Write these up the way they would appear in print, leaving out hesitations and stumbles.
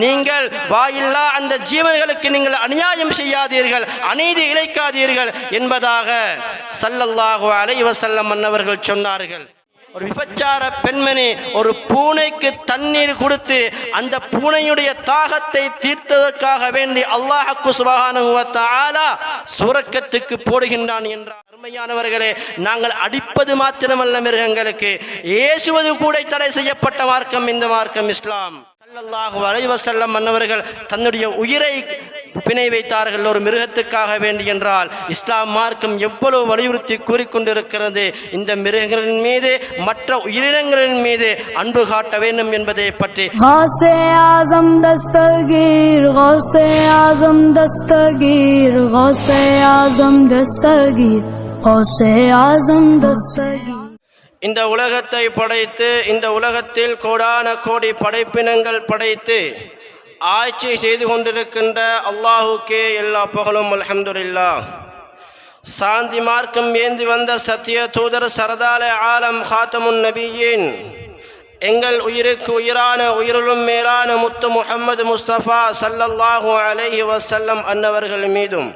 நீங்கள் வாயில்லா அந்த ஜீவன்களுக்கு நீங்கள் அநியாயம் செய்யாதீர்கள், அநீதி இழைக்காதீர்கள் என்பதாக ஸல்லல்லாஹு அலைஹி வஸல்லம் அன்னவர்கள் சொன்னார்கள். ஒரு விபச்சார பெண்மணி ஒரு பூனைக்கு தண்ணீர் கொடுத்து அந்த பூனையுடைய தாகத்தை தீர்த்ததற்காக வேண்டி அல்லாஹ் சுப்ஹானஹு வ தஆலா சுரக்கத்துக்கு போடுகின்றான் என்றார். அருமையானவர்களே, நாங்கள் அடிப்பது மாத்திரமல்ல, மிருகங்களுக்கு ஏசுவது கூட தடை செய்யப்பட்ட மார்க்கம் இந்த மார்க்கம் இஸ்லாம். ஸல்லல்லாஹு அலைஹி வஸல்லம் அன்னவர்கள் தன்னுடைய உயிரை பிணை வைத்தார்கள் ஒரு மிருகத்துக்காக வேண்டி என்றால் இஸ்லாம் மார்க்கம் எவ்வளவு வலியுறுத்தி கூறிக்கொண்டிருக்கிறது. இந்த மிருகங்களின் மீது மற்ற உயிரினங்களின் மீது அன்பு காட்ட வேண்டும் என்பதை பற்றி கௌஸே ஆஸம் தஸ்தகீர், கௌஸே ஆஸம் தஸ்தகீர், கௌஸே ஆஸம் தஸ்தகீர், கௌஸே ஆஸம் தஸ்தகீர். இந்த உலகத்தை படைத்து இந்த உலகத்தில் கோடான கோடி படைப்பினங்கள் படைத்து ஆட்சி செய்து கொண்டிருக்கின்ற அல்லாஹுக்கே எல்லா புகழும். அல்ஹம்துலில்லாஹ். சாந்தி மார்க்கம் ஏந்தி வந்த சத்திய தூதர் சரதால ஆலம் ஹாத்தமுன் நபியின் எங்கள் உயிருக்கு உயிரான உயிரிலும் மேலான முத்து முஹம்மது முஸ்தபா ஸல்லல்லாஹு அலைஹி வஸல்லம் அன்னவர்கள் மீதும்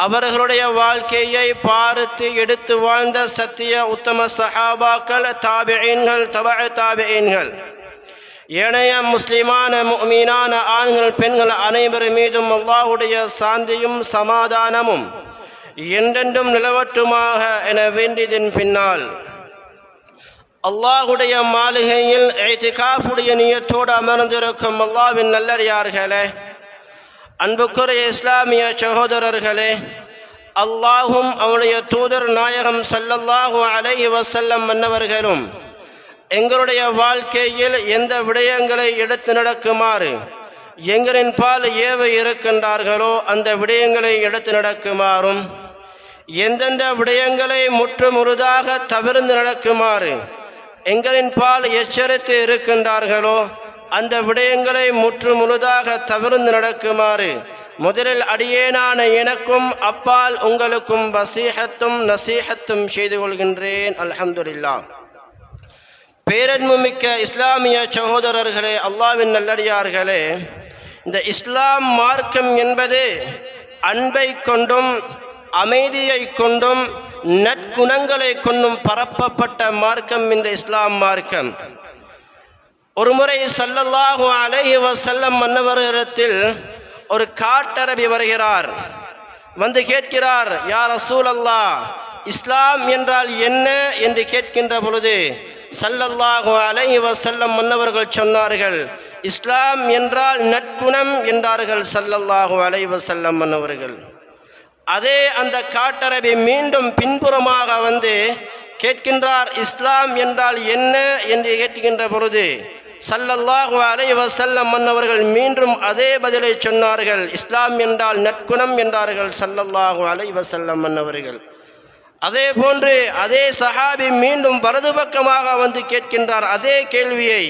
அவர்களுடைய வாழ்க்கையை பார்த்து எடுத்து வாழ்ந்த சத்திய உத்தம சஹாபாக்கள், தாபிஈன்கள், தபஅ தாபிஈன்கள், ஏனைய முஸ்லிமான முஃமினான ஆண்கள் பெண்கள் அனைவர் மீதும் அல்லாஹுடைய சாந்தியும் சமாதானமும் என்றென்றும் நிலவட்டுமாக என வேண்டியதன் பின்னால் அல்லாஹுடைய மாளிகையில் இத்திகாஃபுடைய நியத்தோடு அமர்ந்திருக்கும் அல்லாஹ்வின் நல்லடியார்களே, அன்புக்குரிய இஸ்லாமிய சகோதரர்களே, அல்லாஹும் அவனுடைய தூதர் நாயகம் ஸல்லல்லாஹு அலைஹி வஸல்லம் அன்னவர்களும் எங்களுடைய வாழ்க்கையில் எந்த விடயங்களை எடுத்து நடக்குமாறு எங்களின் பால் ஏவ இருக்கின்றார்களோ அந்த விடயங்களை எடுத்து நடக்குமாறும், எந்தெந்த விடயங்களை முற்றுமுழுதாக தவிர்த்து நடக்குமாறு எங்களின் பால் எச்சரித்து இருக்கின்றார்களோ அந்த விடயங்களை முற்றுமுழுதாக தவிர்த்து நடக்குமாறு முதலில் அடியேனான எனக்கும் அப்பால் உங்களுக்கும் வசீஹத்தும் நசீஹத்தும் செய்து கொள்கின்றேன். அல்ஹம்துலில்லாஹ். பேரன்புமிக்க இஸ்லாமிய சகோதரர்களே, அல்லாஹ்வின் நல்லடியார்களே, இந்த இஸ்லாம் மார்க்கம் என்பது அன்பை கொண்டும் அமைதியை கொண்டும் நற்குணங்களை கொண்டும் பரப்பப்பட்ட மார்க்கம் இந்த இஸ்லாம் மார்க்கம். ஒருமுறை ஸல்லல்லாஹு அலைஹி வஸல்லம் மன்னவரிடத்தில் ஒரு காட்டரபி வருகிறார். வந்து கேட்கிறார், யா ரசூலல்லாஹ், இஸ்லாம் என்றால் என்ன என்று கேட்கின்ற பொழுது ஸல்லல்லாஹு அலைஹி வஸல்லம் மன்னவர்கள் சொன்னார்கள், இஸ்லாம் என்றால் நற்குணம் என்றார்கள் ஸல்லல்லாஹு அலைஹி வஸல்லம் மன்னவர்கள். அதே அந்த காட்டரபி மீண்டும் பின்புறமாக வந்து கேட்கின்றார், இஸ்லாம் என்றால் என்ன என்று கேட்கின்ற பொழுது ஸல்லல்லாஹு அலைஹி வஸல்லம் மன்னவர்கள் மீண்டும் அதே பதிலை சொன்னார்கள், இஸ்லாம் என்றால் நற்குணம் என்றார்கள் ஸல்லல்லாஹு அலைஹி வஸல்லம் மன்னவர்கள். அதே போன்று அதே சஹாபி மீண்டும் வலது பக்கமாக வந்து கேட்கின்றார் அதே கேள்வியை.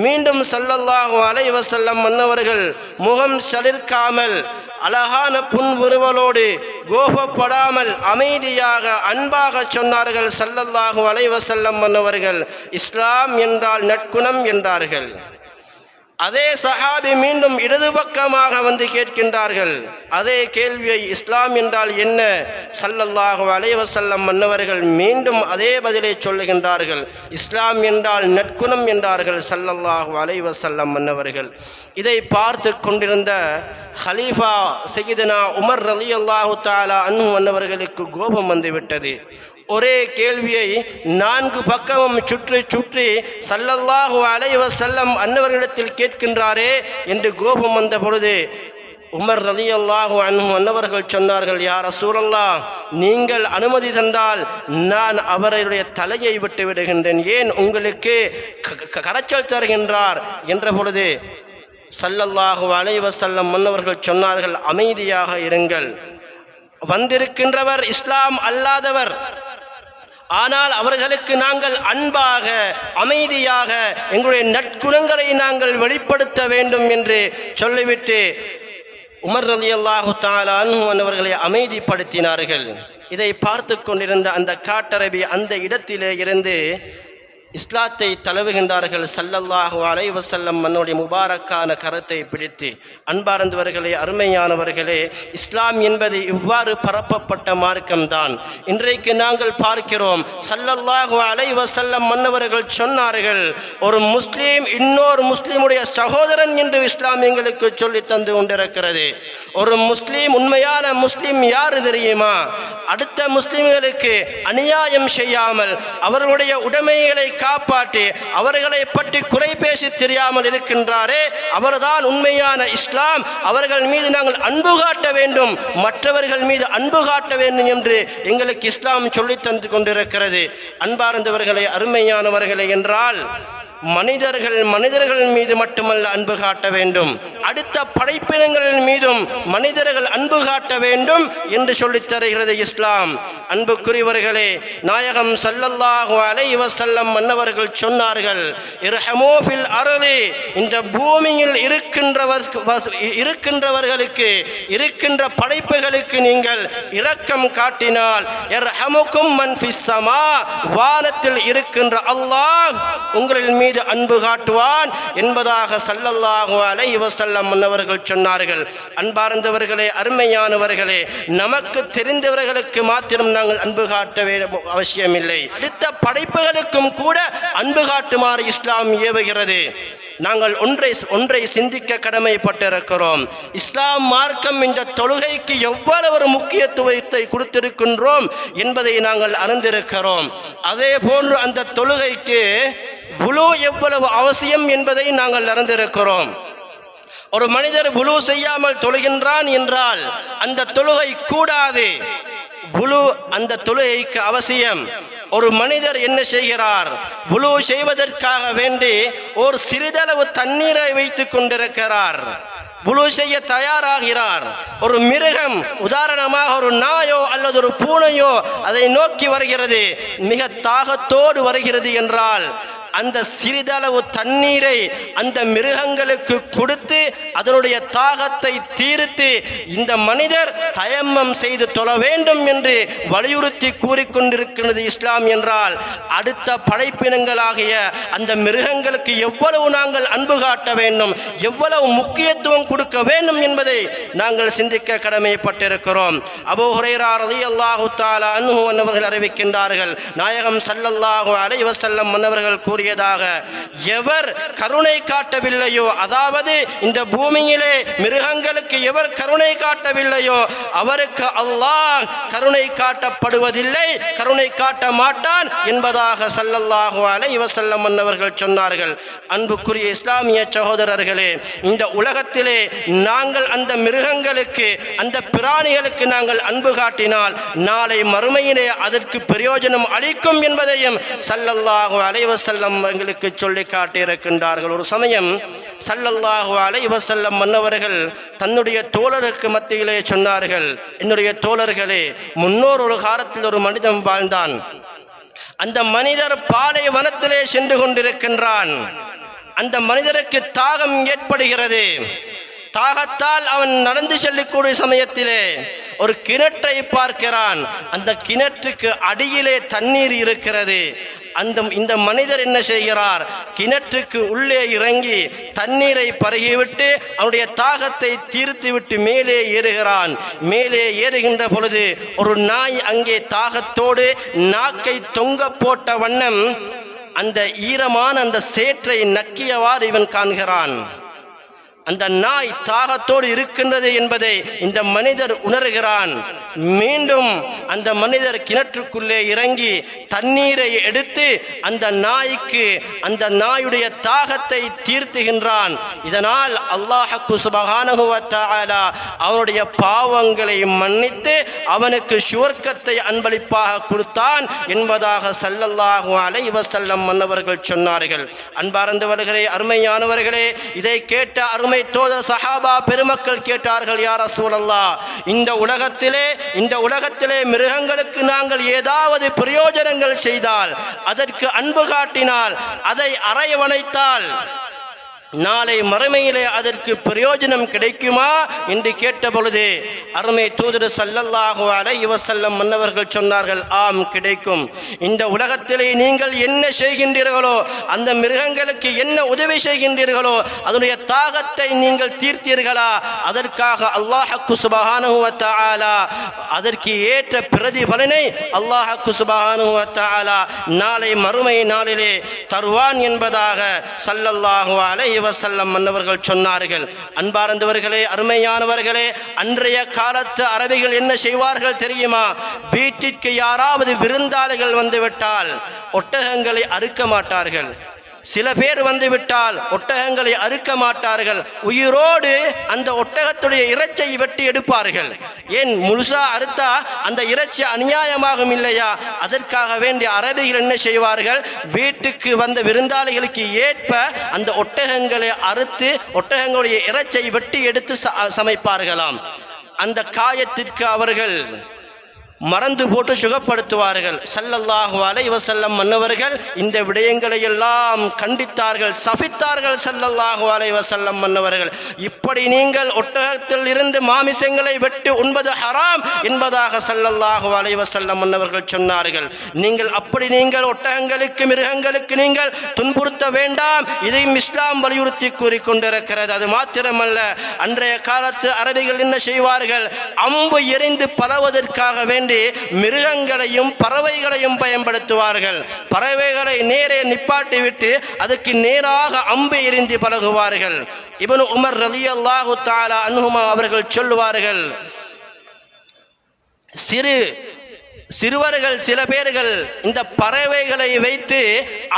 மீண்டும் ஸல்லல்லாஹு அலைஹி வஸல்லம் மன்னவர்கள் முகம் சலிர்க்காமல் அழகான புன்முறுவலோடு கோபப்படாமல் அமைதியாக அன்பாக சொன்னார்கள் ஸல்லல்லாஹு அலைஹி வஸல்லம் மன்னவர்கள், இஸ்லாம் என்றால் நற்குணம் என்றார்கள். அதே சஹாபி மீண்டும் இடது பக்கமாக வந்து கேட்கின்றார்கள் அதே கேள்வியை, இஸ்லாம் என்றால் என்ன? ஸல்லல்லாஹு அலைஹி வஸல்லம் மன்னவர்கள் மீண்டும் அதே பதிலை சொல்லுகின்றார்கள், இஸ்லாம் என்றால் நற்குணம் என்றார்கள் ஸல்லல்லாஹு அலைஹி வஸல்லம் மன்னவர்கள். இதை பார்த்து கொண்டிருந்த ஹலீஃபா சய்யிதுனா உமர் ரலியல்லாஹு தஆலா அன்ஹு மன்னவர்களுக்கு கோபம் வந்துவிட்டது. ஒரே கேள்வியை 4 பக்கமும் சுற்றி சுற்றி ஸல்லல்லாஹு அலைஹி வஸல்லம் அன்னவர்களிடத்தில் கேட்கின்றாரே என்று கோபம் வந்த பொழுது உமர் ரலியல்லாஹு அன்ஹு அன்னவர்கள் சொன்னார்கள், யா ரசூலல்லாஹ், நீங்கள் அனுமதி தந்தால் நான் அவருடைய தலையை விட்டு விடுகின்றேன், ஏன் உங்களுக்கு கரைச்சல் தருகின்றார் என்ற பொழுது ஸல்லல்லாஹு அலைஹி வஸல்லம் மன்னவர்கள் சொன்னார்கள், அமைதியாக இருங்கள், வந்திருக்கின்றவர் இஸ்லாம் அல்லாதவர், ஆனால் அவர்களுக்கு நாங்கள் அன்பாக அமைதியாக எங்களுடைய நற்குணங்களை நாங்கள் வெளிப்படுத்த வேண்டும் என்று சொல்லிவிட்டு உமர் ரலியல்லாஹு தஆலா அன்ஹு அவர்களை அமைதிப்படுத்தினார்கள். இதை பார்த்து கொண்டிருந்த அந்த காட்டரபி அந்த இடத்திலே இருந்து இஸ்லாத்தை தழுவுகின்றார்கள். ஸல்லல்லாஹு அலைஹி வஸல்லம் மன்னுடைய முபாரக்கான கரத்தை பிடித்து. அன்பார்ந்தவர்களே, அருமையானவர்களே, இஸ்லாம் என்பது இவ்வாறு பரப்பப்பட்ட மார்க்கம்தான். இன்றைக்கு நாங்கள் பார்க்கிறோம், ஸல்லல்லாஹு அலைஹி வஸல்லம் மன்னவர்கள் சொன்னார்கள், ஒரு முஸ்லீம் இன்னொரு முஸ்லீமுடைய சகோதரன் என்று இஸ்லாம் எங்களுக்கு சொல்லி தந்து கொண்டிருக்கிறது. ஒரு முஸ்லீம், உண்மையான முஸ்லீம் யார் தெரியுமா? அடுத்த முஸ்லீம்களுக்கு அநியாயம் செய்யாமல் அவர்களுடைய உடைமைகளை காப்பாற்றி அவர்களை பற்றி குறை பேசி தெரியாமல் இருக்கின்றாரே, அவர்தான் உண்மையான இஸ்லாம். அவர்கள் மீது நாங்கள் அன்பு காட்ட வேண்டும், மற்றவர்கள் மீது அன்பு காட்ட வேண்டும் என்று எங்களுக்கு இஸ்லாம் சொல்லி தந்து கொண்டிருக்கிறது. அன்பார்ந்தவர்களே, அருமையானவர்களே, என்றால் மனிதர்கள் மீது மட்டுமல்ல அன்பு காட்ட வேண்டும், அடுத்த படைப்பினங்களின் மீதும் மனிதர்கள் அன்பு காட்ட வேண்டும் என்று சொல்லித் தருகிறது இஸ்லாம். அன்புக்குரியவர்களே, நாயகம் ஸல்லல்லாஹு அலைஹி வஸல்லம் மன்னவர்கள் சொன்னார்கள், இர்ஹமூ ஃபில் அர்லி, இந்த பூமியில் இருக்கின்றவர்களுக்கு, இருக்கின்ற படைப்புகளுக்கு நீங்கள் இரக்கம் காட்டினால், இர்ஹமுக்கும் மன் ஃபிஸ் ஸமா, வானத்தில் இருக்கின்ற அல்லாஹ் உங்களின் மீது அன்பு காட்டுவான் என்பதாக ஸல்லல்லாஹு அலைஹி வஸல்லம் மன்னவர்கள் சொன்னார்கள். அன்பார்ந்தவர்களே, அருமையானவர்களே, நமக்கு தெரிந்தவர்களுக்கு மாத்திரம் நாங்கள் அன்பு காட்ட அவசியமில்லை, அடுத்த படைப்புகளுக்கும் கூட அன்பு காட்டுமாறு இஸ்லாம் ஏவுகிறது. நாங்கள் ஒன்றை சிந்திக்க கடமைப்பட்டிருக்கிறோம். இஸ்லாம் மார்க்கம் இந்த தொழுகைக்கு எவ்வளவு ஒரு முக்கியத்துவத்தை கொடுத்திருக்கின்றோம் என்பதை நாங்கள் அறிந்திருக்கிறோம். அதே போன்று அந்த தொழுகைக்கு வுலு எவ்வளவு அவசியம் என்பதை நாங்கள் அறிந்திருக்கிறோம். ஒரு மனிதர் வுலு செய்யாமல் தொழுகின்றான் என்றால் அந்த தொழுகை கூடாது. வுலு அந்த தொழுகைக்கு அவசியம். ஒரு மனிதர் என்ன செய்கிறார்? வுலு செய்வதற்காக வேண்டி ஒரு சிறிதளவு தண்ணீரை வைத்துக் கொண்டிருக்கிறார், வுலு செய்ய தயாராகிறார். ஒரு மிருகம், உதாரணமாக ஒரு நாயோ அல்லது ஒரு பூனையோ அதை நோக்கி வருகிறது, மிக தாகத்தோடு வருகிறது என்றால் அந்த சிறிதளவு தண்ணீரை அந்த மிருகங்களுக்கு கொடுத்து அதனுடைய தாகத்தை தீர்த்து இந்த மனிதர் தயம்மம் செய்து தொழ வேண்டும் என்று வலியுறுத்தி கூறிக்கொண்டிருக்கிறது இஸ்லாம். என்றால் அடுத்த படைப்பினங்களாகிய அந்த மிருகங்களுக்கு எவ்வளவு நாங்கள் அன்பு காட்ட வேண்டும், எவ்வளவு முக்கியத்துவம் கொடுக்க வேண்டும் என்பதை நாங்கள் சிந்திக்க கடமைப்பட்டிருக்கிறோம். அபூ ஹுரைரா ரலியல்லாஹு தஆலா அன்ஹு அவர்கள் அறிவிக்கின்றார்கள், நாயகம் ஸல்லல்லாஹு அலைஹி வஸல்லம் அவர்கள் கூறியதாக, எவர் கருணை காட்டவில்லையோ, அதாவது இந்த பூமியிலே மிருகங்களுக்கு எவர் கருணை காட்டவில்லையோ அவருக்கு அல்லாஹ் கருணை காட்டப்படுவதில்லை, கருணை காட்ட மாட்டான் என்பதாக ஸல்லல்லாஹு அலைஹி வஸல்லம் அவர்கள் சொன்னார்கள். அன்புக்குரிய இஸ்லாமிய சகோதரர்களே, இந்த உலகத்திலே நாங்கள் அந்த மிருகங்களுக்கு, அந்த பிராணிகளுக்கு நாங்கள் அன்பு காட்டினால் நாளை மறுமையிலே அதற்கு பிரயோஜனம் அளிக்கும் என்பதையும் ஸல்லல்லாஹு அலைஹி வஸல்லம் எங்களுக்கு சொல்லி காட்டியிருக்கின்றார்கள். ஒரு சமயம் ஸல்லல்லாஹு அலைஹி வஸல்லம் மன்னவர்கள் தன்னுடைய தோழருக்கு மத்தியிலே சொன்னார்கள், என்னுடைய தோழர்களே, முன்னோர் ஒரு காலத்தில் ஒரு மனிதன் வாழ்ந்தான். அந்த மனிதர் பாலைவனத்திலே சென்று கொண்டிருக்கின்றான். அந்த மனிதருக்கு தாகம் ஏற்படுகிறது. தாகத்தால் அவன் நடந்து செல்லக்கூடிய சமயத்திலே ஒரு கிணற்றை பார்க்கிறான். அந்த கிணற்றுக்கு அடியிலே தண்ணீர் இருக்கிறது. இந்த மனிதர் என்ன செய்கிறார்? கிணற்றுக்கு உள்ளே இறங்கி தண்ணீரை பருகிவிட்டு அவனுடைய தாகத்தை தீர்த்துவிட்டு மேலே ஏறுகிறான். மேலே ஏறுகின்ற பொழுது ஒரு நாய் அங்கே தாகத்தோடு நாக்கை தொங்க போட்ட வண்ணம் அந்த ஈரமான அந்த சேற்றை நக்கியவாறு இவன் காண்கிறான். அந்த நாய் தாகத்தோடு இருக்கின்றது என்பதை இந்த மனிதர் உணர்கிறான். மீண்டும் அந்த மனிதர் கிணற்றுக்குள்ளே இறங்கி தண்ணீரை எடுத்து அந்த நாய்க்கு, அந்த நாயுடைய தாகத்தை தீர்த்துகின்றான். இதனால் அல்லாஹ் சுப்ஹானஹு வ தஆலா அவனுடைய பாவங்களை மன்னித்து அவனுக்கு சுவர்க்கத்தை அன்பளிப்பாக கொடுத்தான் என்பதாக ஸல்லல்லாஹு அலைஹி வஸல்லம் மன்னவர்கள் சொன்னார்கள். அன்பார்ந்தவர்களே, அருமையானவர்களே, இதை கேட்ட அருமை தோழர் சஹாபா பெருமக்கள் கேட்டார்கள், யா ரசூலல்லாஹ், இந்த உலகத்திலே மிருகங்களுக்கு நாங்கள் ஏதாவது பிரயோஜனங்கள் செய்தால், அதற்கு அன்பு காட்டினால், அதை அரவணைத்தால், நாளை மறுமையிலே அதற்கு பிரயோஜனம் கிடைக்குமா என்று கேட்டபொழுது அருமை தூதர் ஸல்லல்லாஹு அலைஹி வஸல்லம் மன்னவர்கள் சொன்னார்கள், ஆம் கிடைக்கும். இந்த உலகத்திலே நீங்கள் என்ன செய்கின்றீர்களோ, அந்த மிருகங்களுக்கு என்ன உதவி செய்கின்றீர்களோ, அதனுடைய தாகத்தை நீங்கள் தீர்த்தீர்களா, அதற்காக அல்லாஹ் சுப்ஹானஹு வ தஆலா அதற்கு ஏற்ற பிரதிபலனை அல்லாஹ் சுப்ஹானஹு வ தஆலா நாளை மறுமை நாளிலே தருவான் என்பதாக ஸல்லல்லாஹு அலைஹி வஸல்லம் மன்னவர்கள் சொன்னார்கள். அன்பார்ந்தவர்களே, அருமையானவர்களே, அன்றைய காலத்து அரபிகள் என்ன செய்வார்கள் தெரியுமா? வீட்டிற்கு யாராவது விருந்தாளிகள் வந்துவிட்டால் ஒட்டகங்களை அறுக்க மாட்டார்கள். சில பேர் வந்துவிட்டால் ஒட்டகங்களை அறுக்க மாட்டார்கள். உயிரோடு அந்த ஒட்டகத்துடைய இறைச்சியை வெட்டி எடுப்பார்கள். ஏன் முழுசா அறுத்தா அந்த இறைச்சி அநியாயமாகும் இல்லையா? அதற்காக வேண்டிய அரபிகள் என்ன செய்வார்கள்? வீட்டுக்கு வந்த விருந்தாளிகளுக்கு ஏற்ப அந்த ஒட்டகங்களை அறுத்து ஒட்டகங்களுடைய இறைச்சியை வெட்டி எடுத்து சமைப்பார்களாம். அந்த காயத்திற்கு அவர்கள் மறந்து போட்டு சுகப்படுத்துவார்கள். ஸல்லல்லாஹு அலைஹி வஸல்லம் மன்னவர்கள் இந்த விடயங்களை எல்லாம் கண்டித்தார்கள், சபித்தார்கள். ஸல்லல்லாஹு அலைஹி வஸல்லம் மன்னவர்கள், இப்படி நீங்கள் ஒட்டகத்தில் இருந்து மாமிசங்களை வெட்டி உண்பது ஹராம் என்பதாக ஸல்லல்லாஹு அலைஹி வஸல்லம் மன்னவர்கள் சொன்னார்கள். நீங்கள் ஒட்டகங்களுக்கு மிருகங்களுக்கு நீங்கள் துன்புறுத்த வேண்டாம், இதையும் இஸ்லாம் வலியுறுத்தி கூறிக்கொண்டிருக்கிறது. அது மாத்திரமல்ல, அன்றைய காலத்து அரபிகள் என்ன செய்வார்கள்? அம்பு எறிந்து பலவதற்காக வேண்டி மிருகங்களையும் பறவைகளையும் பயன்படுத்துவார்கள். பறவைகளை நேரே நிப்பாட்டி விட்டு அதுக்கு நேராக அம்பு எறிந்து பழகுவார்கள். இப்னு உமர் ரலியல்லாஹு தஆலா அன்ஹுமா அவர்கள் சொல்லுவார்கள், சிறுவர்கள் சில பேர்கள் இந்த பறவைகளை வைத்து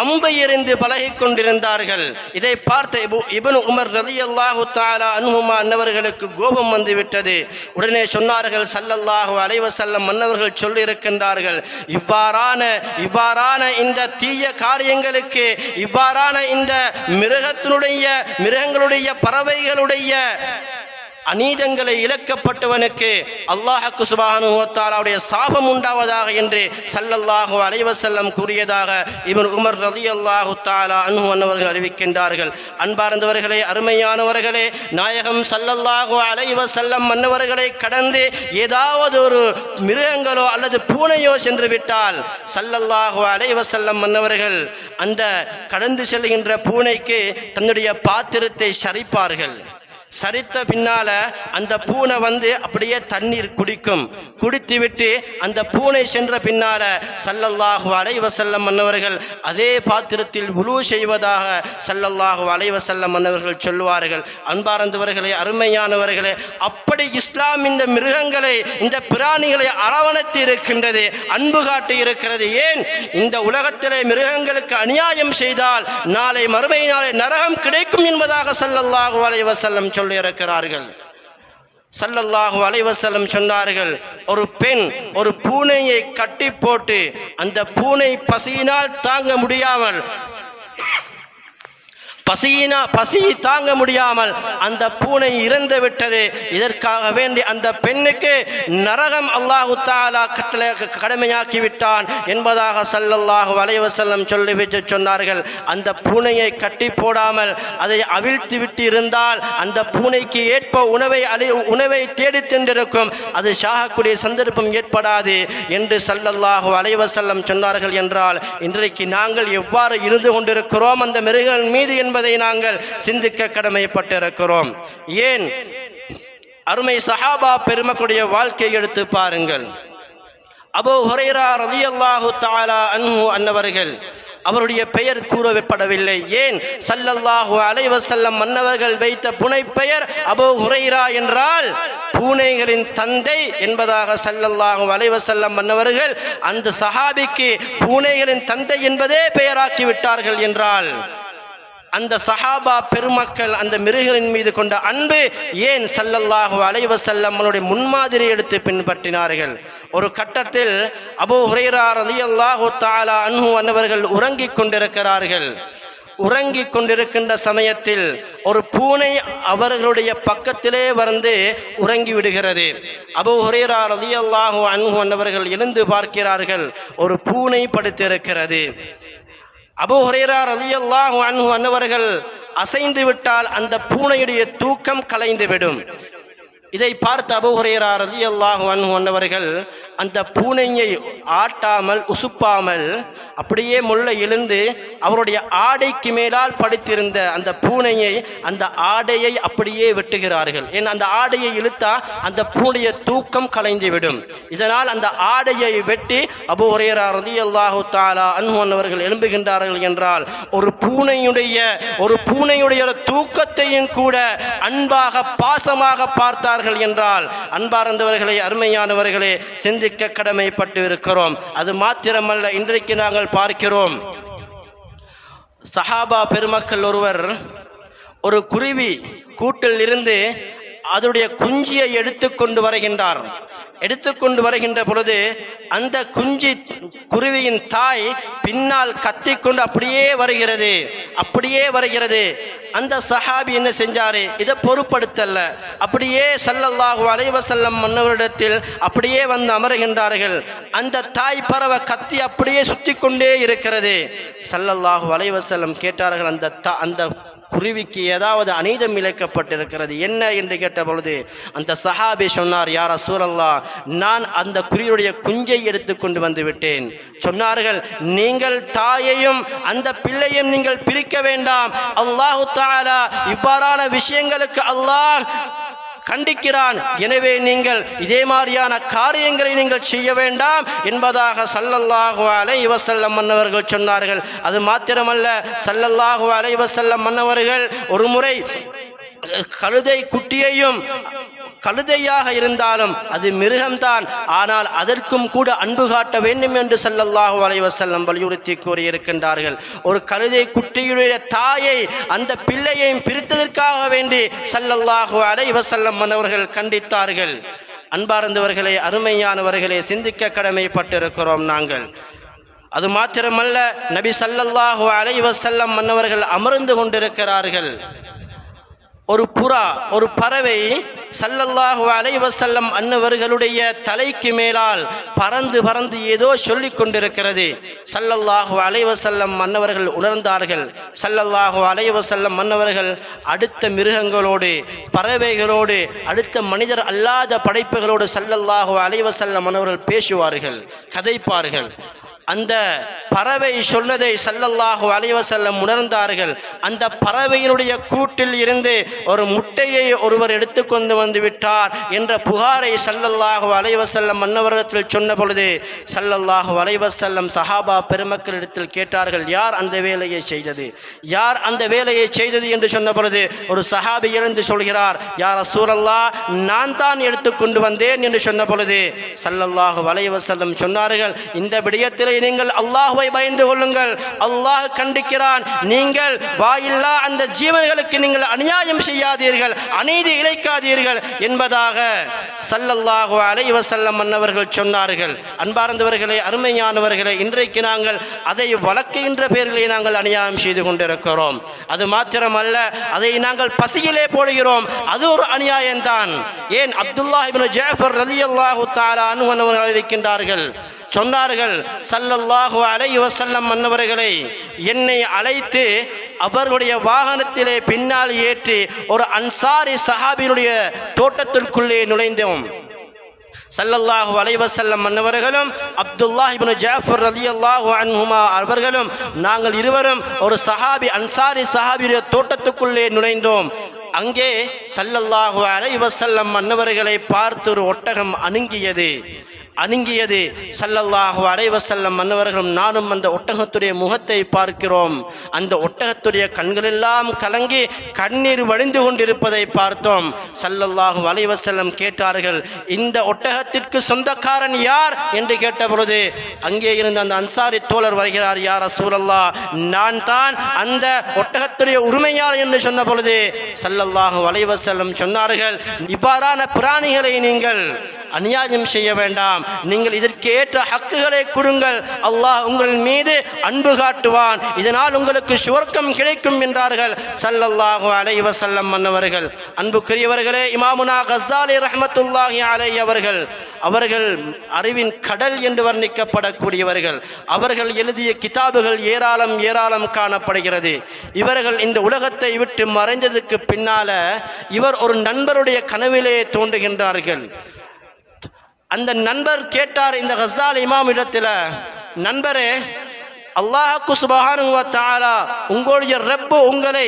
அம்பு எறிந்து பழகிக் கொண்டிருந்தார்கள். இதை பார்த்த இப்னு உமர் ரலியல்லாஹு தஆலா அன்ஹுமா அன்னவர்களுக்கு கோபம் வந்துவிட்டது. உடனே சொன்னார்கள், ஸல்லல்லாஹு அலைஹி வஸல்லம் மன்னவர்கள் சொல்லியிருக்கின்றார்கள், இவ்வாறான இந்த தீய காரியங்களுக்கு, இவ்வாறான இந்த மிருகங்களுடைய பறவைகளுடைய அநீதங்களை இழக்கப்பட்டவனுக்கு அல்லாஹ் சுப்ஹானஹு வ தஆலாவுடைய சாபம் உண்டாவதாக என்று ஸல்லல்லாஹு அலைஹி வஸல்லம் கூறியதாக இப்னு உமர் ரலியல்லாஹு தஆலா அன்ஹு அவர்கள் அறிவிக்கின்றார்கள். அன்பார்ந்தவர்களே, அருமையானவர்களே, நாயகம் ஸல்லல்லாஹு அலைஹி வஸல்லம் மன்னவர்களை கடந்து ஏதாவது ஒரு மிருகங்களோ அல்லது பூனையோ சென்று விட்டால் ஸல்லல்லாஹு அலைஹி வஸல்லம் மன்னவர்கள் அந்த கடந்து செல்கின்ற பூனைக்கு தன்னுடைய பாத்திரத்தை சரிப்பார்கள். சரித்த பின்னால அந்த பூனை அப்படியே தண்ணீர் குடித்துவிட்டு அந்த பூனை சென்ற பின்னால ஸல்லல்லாஹு அலைஹி வஸல்லம் மன்னவர்கள் அதே பாத்திரத்தில் வுலூ செய்வதாக ஸல்லல்லாஹு அலைஹி வஸல்லம் மன்னவர்கள் சொல்லுவார்கள். அன்பார்ந்தவர்களே, அருமையானவர்களே, அப்படி இஸ்லாம் இந்த மிருகங்களை, இந்த பிராணிகளை அரவணைத்து இருக்கின்றது, அன்பு காட்டி இருக்கிறது. ஏன்? இந்த உலகத்திலே மிருகங்களுக்கு அநியாயம் செய்தால் நாளை மறுமை நாளை நரகம் கிடைக்கும் என்பதாக ஸல்லல்லாஹு அலைஹி வஸல்லம் சொல்லியிருக்கிறார்கள். ஸல்லல்லாஹு அலைஹி வஸல்லம் சொன்னார்கள், ஒரு பெண் ஒரு பூனையை கட்டி போட்டு அந்த பூனை பசியினால் தாங்க முடியாமல் அந்த பூனை இறந்து விட்டது. இதற்காக வேண்டி அந்த பெண்ணுக்கு நரகம் அல்லாஹு தஆலா கடமையாக்கி விட்டான் என்பதாக ஸல்லல்லாஹு அலைஹி வஸல்லம் சொல்லிவிட்டு சொன்னார்கள். அந்த பூனையை கட்டி போடாமல் அதை அவிழ்த்து விட்டு இருந்தால் அந்த பூனைக்கு ஏற்ப உணவை தேடி தின்றிருக்கும், அது சாகக்கூடிய சந்தர்ப்பம் ஏற்படாது என்று ஸல்லல்லாஹு அலைஹி வஸல்லம் சொன்னார்கள். என்றால் இன்றைக்கு நாங்கள் எவ்வாறு இருந்து கொண்டிருக்கிறோம் அந்த மிருகங்கள் மீது என்பதை நாங்கள் சிந்திக்க கடமைப்பட்டிருக்கிறோம். ஏன்? அருமை சஹாபா பெருமக்களுடைய வாழ்க்கையை எடுத்து பாருங்கள். அபூ ஹுரைரா ரலியல்லாஹு தஆலா அன்ஹு அன்னவர்கள், அவருடைய பெயர் கூறப்படவில்லை. ஏன்? ஸல்லல்லாஹு அலைஹி வஸல்லம் மன்னவர்கள் வைத்த புனை பெயர் அபூ ஹுரைரா என்றால் பூனைகளின் தந்தை என்பதாக ஸல்லல்லாஹு அலைஹி வஸல்லம் மன்னவர்கள் அந்த சஹாபிக்கு பூனைகளின் தந்தை என்பதே பெயராக்கி விட்டார்கள். என்றால் அந்த சஹாபா பெருமக்கள் அந்த மிருகங்களின் மீது கொண்ட அன்பு ஏன் ஸல்லல்லாஹு அலைஹி வஸல்லம் முன்மாதிரி எடுத்து பின்பற்றினார்கள். ஒரு கட்டத்தில் அபூ ஹுரைரா ரலியல்லாஹு தஆலா அன்ஹு அன்னவர்கள் உறங்கிக் கொண்டிருக்கிறார்கள். உறங்கிக் கொண்டிருக்கின்ற சமயத்தில் ஒரு பூனை அவர்களுடைய பக்கத்திலே உறங்கி விடுகிறது. அபூ ஹுரைரா ரலியல்லாஹு அன்ஹு அன்னவர்கள் எழுந்து பார்க்கிறார்கள், ஒரு பூனை படுத்திருக்கிறது. அபூ ஹுரைரா ரலியல்லாஹு அன்ஹு அன்னவர்கள் அசைந்து விட்டால் அந்த பூனையுடைய தூக்கம் கலைந்துவிடும். இதை பார்த்த அபூ ஹுரைரா ரலியல்லாஹு அன்ஹு அவர்கள் அந்த பூனையை ஆட்டாமல் உசுப்பாமல் அப்படியே முள்ள எழுந்து அவருடைய ஆடைக்கு மேலால் படுத்திருந்த அந்த பூனையை அந்த ஆடையை அப்படியே வெட்டுகிறார்கள். ஏன் அந்த ஆடையை இழுத்தா அந்த பூனைய தூக்கம் கலைந்துவிடும். இதனால் அந்த ஆடையை வெட்டி அபூ ஹுரைரா ரலியல்லாஹு தஆலா அன்ஹு அவர்கள் எழும்புகின்றார்கள் என்றால் ஒரு பூனையுடைய தூக்கத்தையும் கூட அன்பாக பாசமாக பார்த்தார்கள் என்றால் அன்பார்ந்தவர்களே, அருமையானவர்களே, சிந்திக்க கடமைப்பட்டு இருக்கிறோம். அது மாத்திரமல்ல, இன்றைக்கு நாங்கள் பார்க்கிறோம் சஹாபா பெருமக்கள் ஒருவர் ஒரு குருவி கூட்டில் இருந்து அதனுடைய குஞ்சியை எடுத்துக்கொண்டு வருகின்ற பொழுது அந்த குருவியின் தாய் பின்னால் கத்திக்கொண்டு அப்படியே வருகிறது. அந்த சஹாபி என்ன செஞ்சாரு? இதை பொறுப்படுத்தல்ல, அப்படியே ஸல்லல்லாஹு அலைஹி வஸல்லம் மன்னவரிடத்தில் அப்படியே வந்து அமருகின்றார்கள். அந்த தாய் பறவை கத்தி அப்படியே சுற்றி கொண்டே இருக்கிறது. ஸல்லல்லாஹு அலைஹி வஸல்லம் கேட்டார்கள், அந்த குருவிக்கு ஏதாவது அநீதம் இழைக்கப்பட்டிருக்கிறது என்ன என்று கேட்ட பொழுது அந்த சஹாபி சொன்னார், யா ரசூலல்லாஹ், நான் அந்த குருவியுடைய குஞ்சை எடுத்துக்கொண்டு வந்து விட்டேன். சொன்னார்கள், நீங்கள் தாயையும் அந்த பிள்ளையும் நீங்கள் பிரிக்க வேண்டாம். அல்லாஹு தஆலா இவ்வாறான விஷயங்களுக்கு அல்லாஹ் கண்டிக்கிறான். எனவே நீங்கள் இதே மாதிரியான காரியங்களை நீங்கள் செய்ய வேண்டாம் என்பதாக ஸல்லல்லாஹு அலைஹி வஸல்லம் மன்னவர்கள் சொன்னார்கள். அது மாத்திரமல்ல, ஸல்லல்லாஹு அலைஹி வஸல்லம் மன்னவர்கள் ஒரு முறை கழுதை குட்டியையும், கழுதையாக இருந்தாலும் அது மிருகம்தான், ஆனால் அதற்கும் கூட அன்பு காட்ட வேண்டும் என்று ஸல்லல்லாஹு அலைஹி வஸல்லம் வலியுறுத்தி கூறியிருக்கின்றார்கள். ஒரு கழுதை குட்டியுடைய தாயை அந்த பிள்ளையையும் பிரித்ததற்காக வேண்டி ஸல்லல்லாஹு அலைஹி வஸல்லம் அவர்கள் கண்டித்தார்கள். அன்பார்ந்தவர்களே, அருமையானவர்களே, சிந்திக்க கடமைப்பட்டிருக்கிறோம் நாங்கள். அது மாத்திரமல்ல, நபி ஸல்லல்லாஹு அலைஹி வஸல்லம் மன்னவர்கள் அமர்ந்து கொண்டிருக்கிறார்கள். ஒரு பறவை ஸல்லல்லாஹு அலைஹி வஸல்லம் அன்னவர்களுடைய தலைக்கு மேலால் பறந்து ஏதோ சொல்லிக் கொண்டிருக்கிறது. ஸல்லல்லாஹு அலைஹி வஸல்லம் அன்னவர்கள் உணர்ந்தார்கள். ஸல்லல்லாஹு அலைஹி வஸல்லம் அன்னவர்கள் அடுத்த மிருகங்களோடு, பறவைகளோடு, அடுத்த மனிதர் அல்லாத படைப்புகளோடு ஸல்லல்லாஹு அலைஹி வஸல்லம் அன்னவர்கள் பேசுவார்கள், கதைப்பார்கள். அந்த பறவை சொன்னதை ஸல்லல்லாஹு அலைஹி வஸல்லம் உணர்ந்தார்கள். அந்த பறவையினுடைய கூட்டில் இருந்து ஒரு முட்டையை ஒருவர் எடுத்துக்கொண்டு வந்து விட்டார் என்ற புகாரை ஸல்லல்லாஹு அலைஹி வஸல்லம் மன்னவரிடத்தில் சொன்ன பொழுது ஸல்லல்லாஹு அலைஹி வஸல்லம் சஹாபா பெருமக்களிடத்தில் கேட்டார்கள், யார் அந்த வேலையை செய்தது என்று சொன்ன பொழுது ஒரு சஹாபி எழுந்து சொல்கிறார், யா ரசூலல்லாஹ், நான் தான் எடுத்துக்கொண்டு வந்தேன் என்று சொன்ன பொழுது ஸல்லல்லாஹு அலைஹி வஸல்லம் சொன்னார்கள், இந்த விடயத்தில் நீங்கள் அல்லாஹ்வை பயந்து கொள்ளுங்கள், அல்லாஹ் கண்டிக்கிறான். நீங்கள் வாயில்லா அந்த ஜீவன்களுக்கு நீங்கள் அநியாயம் செய்யாதீர்கள், அநீதி இழைக்காதீர்கள் என்பதாக ஸல்லல்லாஹு அலைஹி வஸல்லம் அன்னவர்கள் சொன்னார்கள். அன்பார்ந்தவர்களே, அருமையானவர்களே, இன்றைக்கு நாங்கள் அதை வளர்க்கின்ற பேர்களை நாங்கள் அநியாயம் செய்து கொண்டிருக்கிறோம். அது மாத்திரமல்ல, அதை நாங்கள் பசியிலே போடுகிறோம், அது ஒரு அநியாயம்தான். ஏன் அப்துல்லாஹ் இப்னு ஜாஃபர் ரலியல்லாஹு தஆலா அன்ஹு அவர்கள் அறிவிக்கின்றார்கள், சொன்னார்கள், ஸல்லல்லாஹு அலைஹி வஸல்லம் மன்னவர்களை என்னை அழைத்து அவர்களுடைய வாகனத்திலே பின்னால் ஏற்றி ஒரு அன்சாரி சஹாபியினுடைய தோட்டத்திற்குள்ளே நுழைந்தோம். ஸல்லல்லாஹு அலைஹி வஸல்லம் மன்னவர்களும் அப்துல்லாஹ் இப்னு ஜாஃபர் ரலியல்லாஹு அன்ஹுமா அவர்களும் நாங்கள் இருவரும் ஒரு சஹாபி, அன்சாரி சஹாபியுடைய தோட்டத்துக்குள்ளே நுழைந்தோம். அங்கே ஸல்லல்லாஹு அலைஹி வஸல்லம் மன்னவர்களை பார்த்து ஒரு ஒட்டகம் அணுங்கியது. ஸல்லல்லாஹு அலைஹி வஸல்லம் மன்னவர்களும் நானும் அந்த ஒட்டகத்துடைய முகத்தை பார்க்கிறோம். அந்த ஒட்டகத்துடைய கண்களெல்லாம் கலங்கி கண்ணீர் வழிந்து கொண்டிருப்பதை பார்த்தோம். ஸல்லல்லாஹு அலைஹி வஸல்லம் கேட்டார்கள், இந்த ஒட்டகத்திற்கு சொந்தக்காரன் யார் என்று கேட்ட பொழுது அங்கே இருந்த அந்த அன்சாரி தோழர் வருகிறார், யா ரசூலல்லாஹ், நான் தான் அந்த ஒட்டகத்துடைய உரிமையாளர் என்று சொன்ன பொழுது ஸல்லல்லாஹு அலைஹி வஸல்லம் சொன்னார்கள், இவ்வாறான பிராணிகளை நீங்கள் அநியாயம் செய்ய வேண்டாம், நீங்கள் இதற்கு ஏற்ற ஹக்குகளை கொடுங்கள், அல்லாஹ் உங்கள் மீது அன்பு காட்டுவான், இதனால் உங்களுக்கு சுவர்க்கம் கிடைக்கும் என்றார்கள் ஸல்லல்லாஹு அலைஹி வஸல்லம் மன்னவர்கள். அன்புக்குரியவர்களே, இமாமுனா கஸ்ஸாலி ரஹ்மத்துல்லாஹி அலைஹி அவர்கள் அறிவின் கடல் என்று வர்ணிக்கப்படக்கூடியவர்கள். அவர்கள் எழுதிய கிதாபுகள் ஏராளம் காணப்படுகிறது. இவர்கள் இந்த உலகத்தை விட்டு மறைந்ததுக்கு பின்னால இவர் ஒரு நண்பருடைய கனவிலே தோன்றுகின்றார்கள். அந்த நண்பர் கேட்டார் இந்த கஸ்ஸாலி இமாம் இடத்துல, நண்பரே, அல்லாஹ் சுப்ஹானஹு வ தஆலா உங்களுடைய ரப்பு உங்களை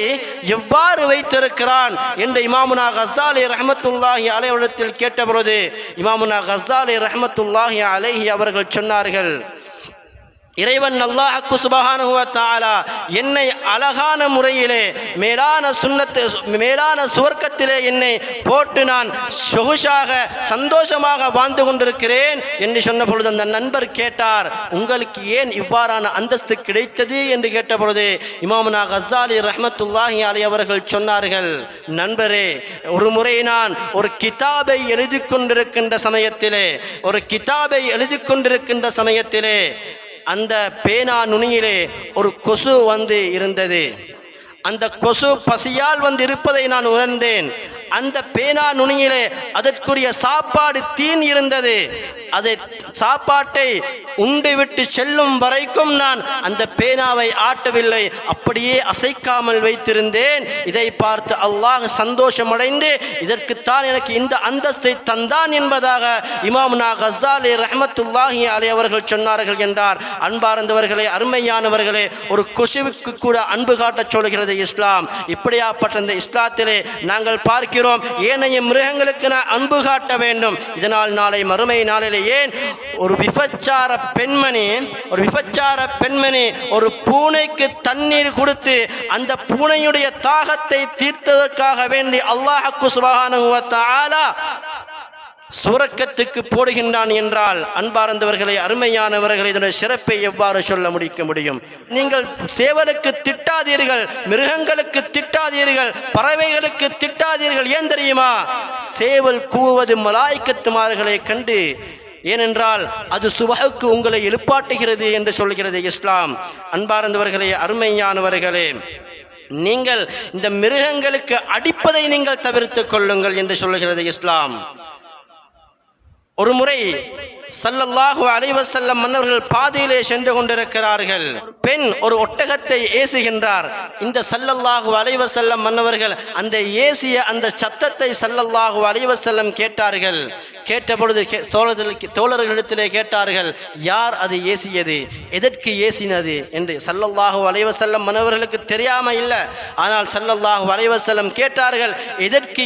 எவ்வாறு வைத்திருக்கிறான் என்று இமாமுனா கஸ்ஸாலி ரஹ்மத்துல்லாஹி அலைஹி இடத்தில் கேட்டபொழுது இமாமுனா கஸ்ஸாலி ரஹ்மத்துல்லாஹி அலைஹி அவர்கள் சொன்னார்கள், இறைவன் அல்லாஹ் சுப்ஹானஹு வ தஆலா என்னை அழகான முறையிலே மேலான சுவர்க்கத்திலே என்னை போட்டு நான் சொகுசாக சந்தோஷமாக வாழ்ந்து கொண்டிருக்கிறேன் என்று சொன்ன பொழுது அந்த நண்பர் கேட்டார், உங்களுக்கு ஏன் இவ்வாறான அந்தஸ்து கிடைத்தது என்று கேட்டபொழுது இமாமுனா கஸ்ஸாலி ரஹ்மத்துல்லாஹி அலைஹி அவர்கள் சொன்னார்கள், நண்பரே, ஒரு முறை நான் ஒரு கிதாபை எழுதி கொண்டிருக்கின்ற சமயத்திலே அந்த பேனா நுனியிலே ஒரு கொசு வந்து இருந்தது. அந்த கொசு பசியால் வந்து இருப்பதை நான் உணர்ந்தேன். அந்த பேனா நுனியிலே அதற்குரிய சாப்பாடு தீன் இருந்தது. அதை சாப்பாட்டை உண்டுவிட்டு செல்லும் வரைக்கும் நான் அந்த பேனாவை ஆட்டவில்லை, அப்படியே அசைக்காமல் வைத்திருந்தேன். இதை பார்த்து அல்லாஹ் சந்தோஷமடைந்து இதற்குத்தான் எனக்கு இந்த அந்தஸ்தை தந்தான் என்பதாக இமாமுனா கஸ்ஸாலி ரஹ்மத்துல்லாஹி அலைஹி அவர்கள் சொன்னார்கள் என்றார். அன்பார்ந்தவர்களே, அருமையானவர்களே, ஒரு கொசுவுக்கு கூட அன்பு காட்டச் சொல்கிறது இஸ்லாம். இப்படியாப்பட்ட இந்த இஸ்லாத்திலே நாங்கள் பார்க்கிறோம், ஏனைய மிருகங்களுக்கு நான் அன்பு காட்ட வேண்டும். இதனால் நாளை மறுமை நாளிலே ஏன் ஒரு விபச்சார பெண்மணி ஒரு பூனைக்கு தண்ணீர் கொடுத்து அந்த பூனையுடைய தாகத்தை தீர்த்ததற்காக வேண்டி அல்லாஹ் சுப்ஹானஹு வ தஆலா சுவர்க்கத்துக்கு போடுகின்றான் என்றால், அன்பார்ந்தவர்களே, அருமையானவர்களே, இதனுடைய சிறப்பை எவ்வாறு சொல்ல முடியும்? நீங்கள் சேவலுக்கு திட்டாதீர்கள், மிருகங்களுக்கு திட்டாதீர்கள், பறவைகளுக்கு திட்டாதீர்கள். ஏன் தெரியுமா? சேவல் கூவுவது மலாய்க்கத்துமார்களை கண்டு, ஏனென்றால் அது சுபஹுக்கு உங்களை எழுப்பாட்டுகிறது என்று சொல்கிறது இஸ்லாம். அன்பார்ந்தவர்களே, அருமையானவர்களே, நீங்கள் இந்த மிருகங்களுக்கு அடிப்பதை நீங்கள் தவிர்த்துக் கொள்ளுங்கள் என்று சொல்கிறது இஸ்லாம். ஒரு முறை ஸல்லல்லாஹு அலைஹி வஸல்லம் மன்னர்கள் பாதையிலே சென்று கொண்டிருக்கிறார்கள். பெண் ஒரு ஒட்டகத்தை ஏசுகின்றார். இந்த ஸல்லல்லாஹு அலைஹி வஸல்லம் மன்னவர்கள் அந்த ஏசிய அந்த சத்தத்தை ஸல்லல்லாஹு அலைஹி வஸல்லம் கேட்டார்கள். கேட்டபொழுது தோழர்களிடத்திலே கேட்டார்கள், யார் அது ஏசியது, எதற்கு ஏசினது என்று. ஸல்லல்லாஹு அலைஹி வஸல்லம் மன்னவர்களுக்கு தெரியாம இல்லை, ஆனால் ஸல்லல்லாஹு அலைஹி வஸல்லம் கேட்டார்கள், எதற்கு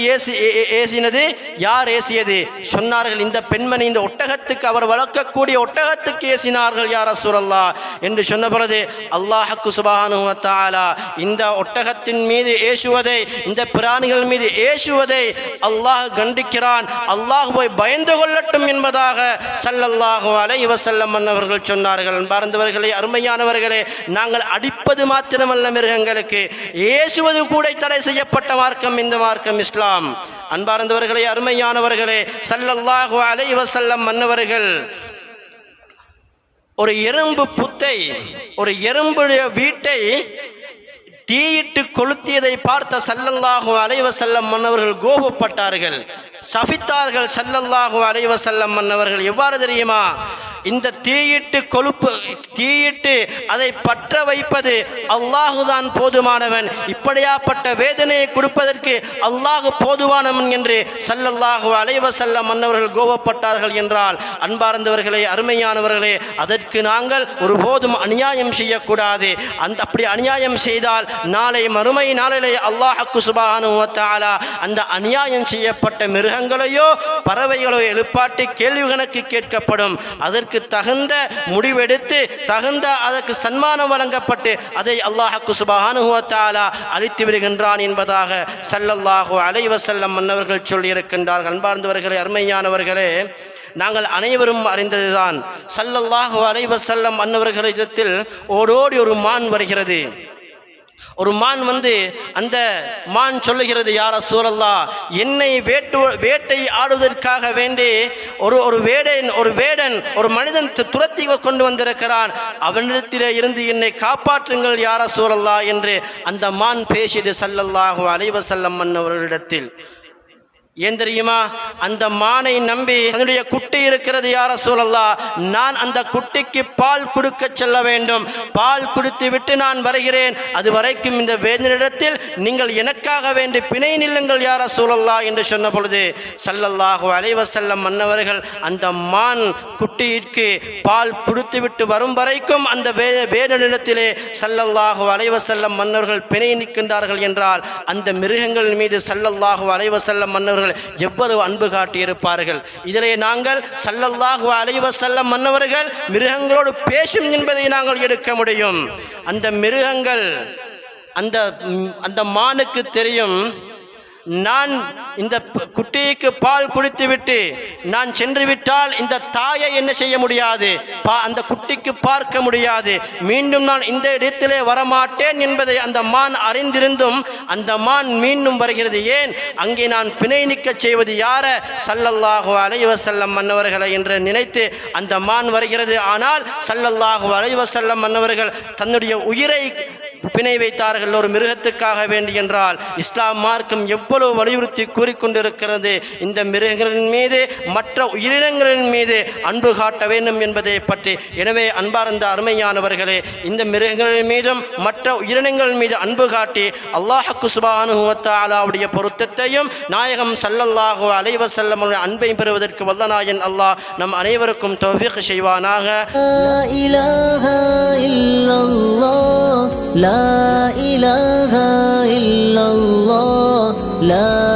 ஏசினது, யார் ஏசியது? சொன்னார்கள், இந்த பெண்மணி இந்த ஒட்டகத்துக்கு, அவர் வளர்க்கக்கூடிய ஒட்டகத்துக்கு ஏசினார்கள் யா ரசூலல்லாஹ் என்று சொன்ன பொழுது அல்லாஹ் சுப்ஹானஹு வ தஆலா இந்த ஒட்டகத்தின் மீது ஏசுவதை, இந்த பிராணிகள் மீது ஏசுவதை அல்லாஹ் கண்டிக்கிறான். அல்லாஹ் போய் பயந்து கொள்ளட்டும் என்பதாக ஸல்லல்லாஹு அலைஹி வஸல்லம் அவர்கள் சொன்னார்கள். அன்பார்ந்தவர்களே, அருமையானவர்களே, நாங்கள் அடிப்பது மாத்திரமல்ல, மிருகங்களுக்கு ஏசுவது கூட தடை செய்யப்பட்ட மார்க்கம் இந்த மார்க்கம் இஸ்லாம். அன்பார்ந்தவர்களே, அருமையானவர்களே, ஸல்லல்லாஹு அலைஹி வஸல்லம் மன்னவர்கள் ஒரு எறும்பு புத்தை, ஒரு எறும்புடைய வீட்டை தீயிட்டு கொளுத்தியதை பார்த்த ஸல்லல்லாஹு அலைஹி வஸல்லம் மன்னவர்கள் கோபப்பட்டார்கள், சபித்தார்கள். ஸல்லல்லாஹு அலைஹி வஸல்லம் மன்னவர்கள் எவ்வாறு தெரியுமா? இந்த தீயிட்டு அதை பற்ற வைப்பது அல்லாஹுதான் போதுமானவன், இப்படியாப்பட்ட வேதனையை கொடுப்பதற்கு அல்லாஹ் போதுமானவன் என்று ஸல்லல்லாஹு அலைஹி வஸல்லம் மன்னவர்கள் கோபப்பட்டார்கள் என்றால், அன்பார்ந்தவர்களே, அருமையானவர்களே, அதற்கு நாங்கள் ஒருபோதும் அநியாயம் செய்யக்கூடாது. அப்படி அநியாயம் செய்தால் நாளை மறுமை நாளிலே அல்லாஹ் சுப்ஹானஹு வ தஆலா அந்த அநியாயம் செய்யப்பட்ட மிருகங்களையோ பறவைகளோ எழுப்பாட்டி கேள்வி கணக்கு கேட்கப்படும். அதற்கு தகுந்த முடிவெடுத்து அதற்கு சன்மானம் வழங்கப்பட்டு அதை அல்லாஹ் சுப்ஹானஹு வ தஆலா அழித்து விடுகின்றான் என்பதாக ஸல்லல்லாஹு அலைஹி வஸல்லம் மன்னவர்கள் சொல்லியிருக்கின்றார்கள். அன்பார்ந்தவர்களே, அருமையானவர்களே, நாங்கள் அனைவரும் அறிந்ததுதான், ஸல்லல்லாஹு அலைஹி வஸல்லம் மன்னவர்களிடத்தில் ஓடோடி ஒரு மான் வருகிறது. ஒரு மான் அந்த மான் சொல்லுகிறது, யா ரசூலல்லாஹ், என்னை வேட்டை ஆடுவதற்காக வேண்டி ஒரு வேடன் ஒரு மனிதன் துரத்தி கொண்டு வந்திருக்கிறான், அவனிடத்திலே இருந்து என்னை காப்பாற்றுங்கள் யா ரசூலல்லாஹ் என்று அந்த மான் பேசியது ஸல்லல்லாஹு அலைஹி வஸல்லம் அவர்களிடத்தில். ஏன் தெரியுமா? அந்த மானை நம்பி தன்னுடைய குட்டி இருக்கிறது, யா ரசூலல்லாஹ், நான் அந்த குட்டிக்கு பால் கொடுக்க செல்ல வேண்டும், பால் குடித்து விட்டு நான் வருகிறேன், அது வரைக்கும் இந்த வேதனிடத்தில் நீங்கள் எனக்காக வேண்டி பிணை நில்லுங்கள் யா ரசூலல்லாஹ் என்று சொன்ன பொழுது ஸல்லல்லாஹு அலைஹி வஸல்லம் மன்னவர்கள் அந்த மான் குட்டிக்கு பால் குடித்து விட்டு வரும் வரைக்கும் அந்த வேதனிடத்திலே ஸல்லல்லாஹு அலைஹி வஸல்லம் மன்னவர்கள் பிணை நிற்கின்றார்கள் என்றால் அந்த மிருகங்கள் மீது ஸல்லல்லாஹு அலைஹி வஸல்லம் மன்னவர்கள் எவ்வளவு அன்பு காட்டியிருப்பார்கள். இதிலே நாங்கள் ஸல்லல்லாஹு அலைஹி வஸல்லம் மன்னவர்கள் மிருகங்களோடு பேசும் என்பதை நாங்கள் எடுக்க முடியும். அந்த மிருகங்கள் அந்த மானுக்கு தெரியும், நான் இந்த குட்டிக்கு பால் குடித்து விட்டு நான் சென்று விட்டால் இந்த தாயை என்ன செய்ய முடியாது, அந்த குட்டிக்கு பார்க்க முடியாது, மீண்டும் நான் இந்த இடத்திலே வரமாட்டேன் என்பதை அந்த மான் அறிந்திருந்தும் அந்த மான் மீண்டும் வருகிறது. ஏன்? அங்கே நான் பிணை நிற்க செய்வது யார? ஸல்லல்லாஹு அலைஹி வஸல்லம் மன்னவர்களை என்று நினைத்து அந்த மான் வருகிறது. ஆனால் ஸல்லல்லாஹு அலைஹி வஸல்லம் மன்னவர்கள் தன்னுடைய உயிரை பிணை வைத்தார்கள் ஒரு மிருகத்துக்காக வேண்டி என்றால் இஸ்லாம் மார்க்கம் எவ்வளவு வலியுறுத்தி கூறிக்கொண்டிருக்கிறது. இந்த மிருகங்களின் மீது மற்ற உயிரினங்களின் மீது அன்பு காட்ட வேண்டும் என்பதை பற்றி. எனவே அன்பார்ந்த அருமையானவர்களே, இந்த மிருகங்களின் மீதும் மற்ற உயிரினங்களின் மீது அன்பு காட்டி அல்லாஹ் சுப்ஹானஹு வ தஆலாவுடைய பொருத்தத்தையும் நாயகம் ஸல்லல்லாஹு அலைஹி வஸல்லம் அன்பை பெறுவதற்கு வல்லநாயன் அல்லாஹ் நம் அனைவருக்கும் தௌஃபீக் செய்வானாக. லா இலாஹா இல்லல்லாஹ், லா இலாஹா இல்லல்லாஹ், லா